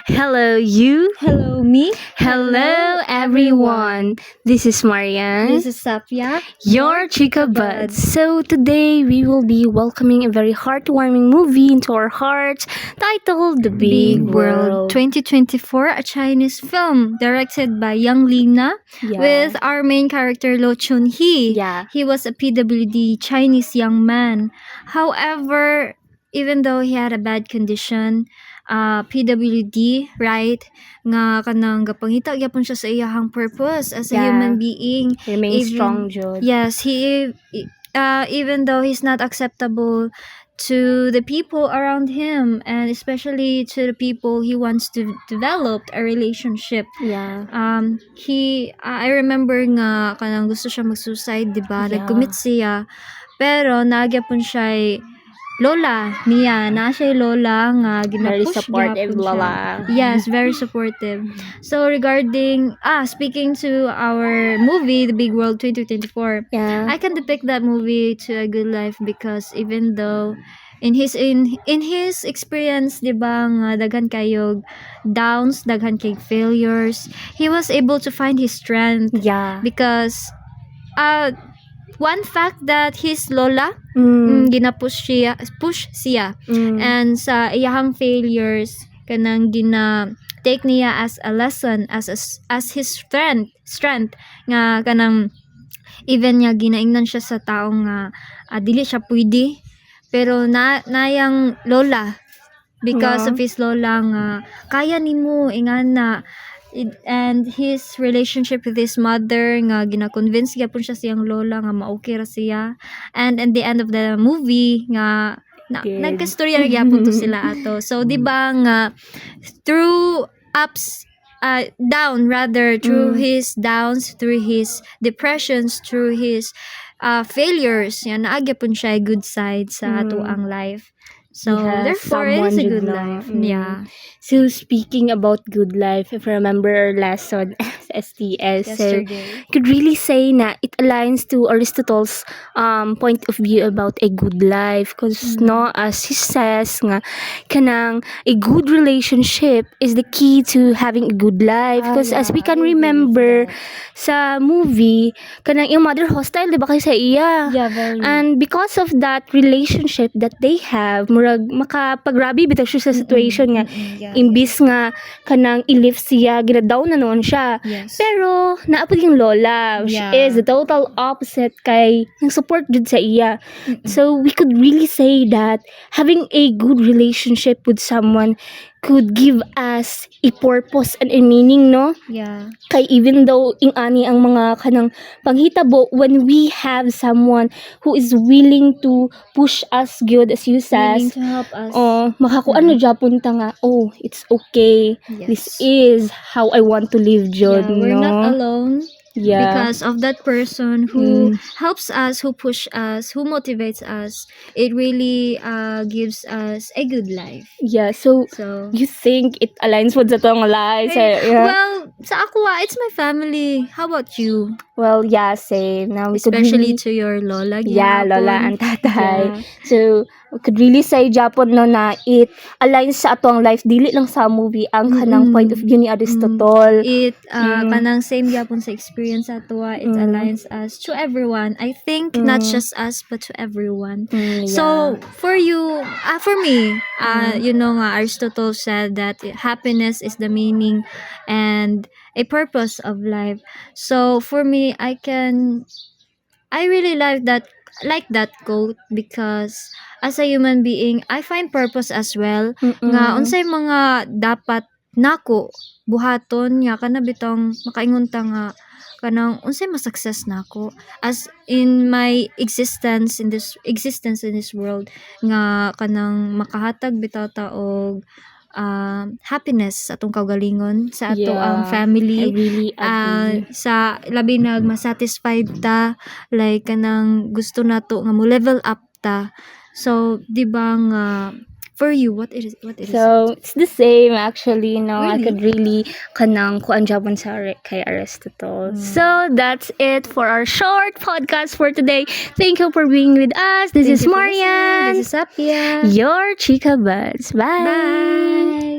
Hello, you. Hello, me. Hello, everyone. This is Marian. This is Sapia. Your Chica Buds. So today we will be welcoming a very heartwarming movie into our hearts titled The Big World. 2024, a Chinese film directed by Yang Lina Yeah. with our main character Lo Chun Hee. Yeah. He was a PWD Chinese young man. However, even though he had a bad condition, PWD, right? Nga kanang gapangita gyapon siya sa iyahang purpose as a Yeah. human being. Remain Even- strong, Jod. Yes, even though he's not acceptable to the people around him and especially to the people he wants to develop a relationship. Yeah. I remember nga kanang gusto siya mag-suicide, di ba? Yeah. Nag-commit siya. Pero nagyapon siya lola niya, na siya lola nga Very ginapush supportive, gyapon siya. Lola. Yes, very supportive. So regarding speaking to our movie The Big World 2024, Yeah. I can depict that movie to a good life because even though in his experience, di ba, nga daghan kayog downs, daghan kay failures, he was able to find his strength Yeah. because one fact that his lola ginapush siya and sa iyahang failures kanang take niya as a lesson as his strength nga kanang even niya ginaingnan siya sa taong nga dili siya pwede pero nayang lola because Yeah. of his lola nga kaya nimo ingana and his relationship with his mother nga gina-convince gyapon siya siyang lola nga ma-okay ra siya and at the end of the movie nga Good. nagkastorya ra gyapon to sila ato so di ba nga through ups down rather through his downs, through his depressions, through his failures yan naagyapon siya good side sa ato ang life. So He has therefore it is a someone good good life. na. Yeah. So speaking about good life, if I remember our lesson STS, so Yesterday. could really say na it aligns to Aristotle's point of view about a good life because no, as he says nga kanang a good relationship is the key to having a good life because as we can remember sa movie kanang yung mother hostile di ba kay sa iya. Yeah, very. And because of that relationship that they have, murag makapagrabi bitaw siya sa situation nga Yeah. imbis nga kanang i-lift siya, gina-down na noon siya. Yes. Pero naapod yung lola, which Yeah. is the total opposite kay yung support jud sa iya. So we could really say that having a good relationship with someone could give us a purpose and a meaning, no? Yeah. Kay even though ing ani ang mga kanang panghitabo when we have someone who is willing to push us good as you Willing says to help us. makakuan na japon ta nga it's okay, Yes. this is how I want to live Yeah, jud, we're no? not alone Yeah. because of that person who helps us, who push us, who motivates us. It really gives us a good life. Yeah, so So you think it aligns with sa tong life? Yeah. well, sa ako it's my family. How about you? Well, yeah, same. Now we could Especially really, to your lola. yeah, gyapon. lola and tatay. Yeah. So we could really say Japon no na it aligns sa atong life dili lang sa movie ang kanang point of view ni Aristotle. It kanang same gyapon sa experience ato it aligns us to everyone. I think not just us but to everyone. Yeah. So for you, for me, you know nga Aristotle said that happiness is the meaning and a purpose of life. So for me, I really like that quote because as a human being, I find purpose as well. Nga unsay mga dapat nako buhaton nga kana bitong makaingon ta nga kanang unsay ma-success nako as in my existence in this world nga kanang makahatag bitaw ta og happiness sa atong kaugalingon sa ato ang I family really agree. sa labi nag ma-satisfied ta like kanang gusto nato nga mo level up ta so di ba nga for you what is it? So it's the same actually, no. I Really? could really kanang kuan japon sa kay Aristotle. So that's it for our short podcast for today. Thank you for being with us. This Thank is you for listening. Marian, This is Sapia. your Chica Buds. Bye. Bye.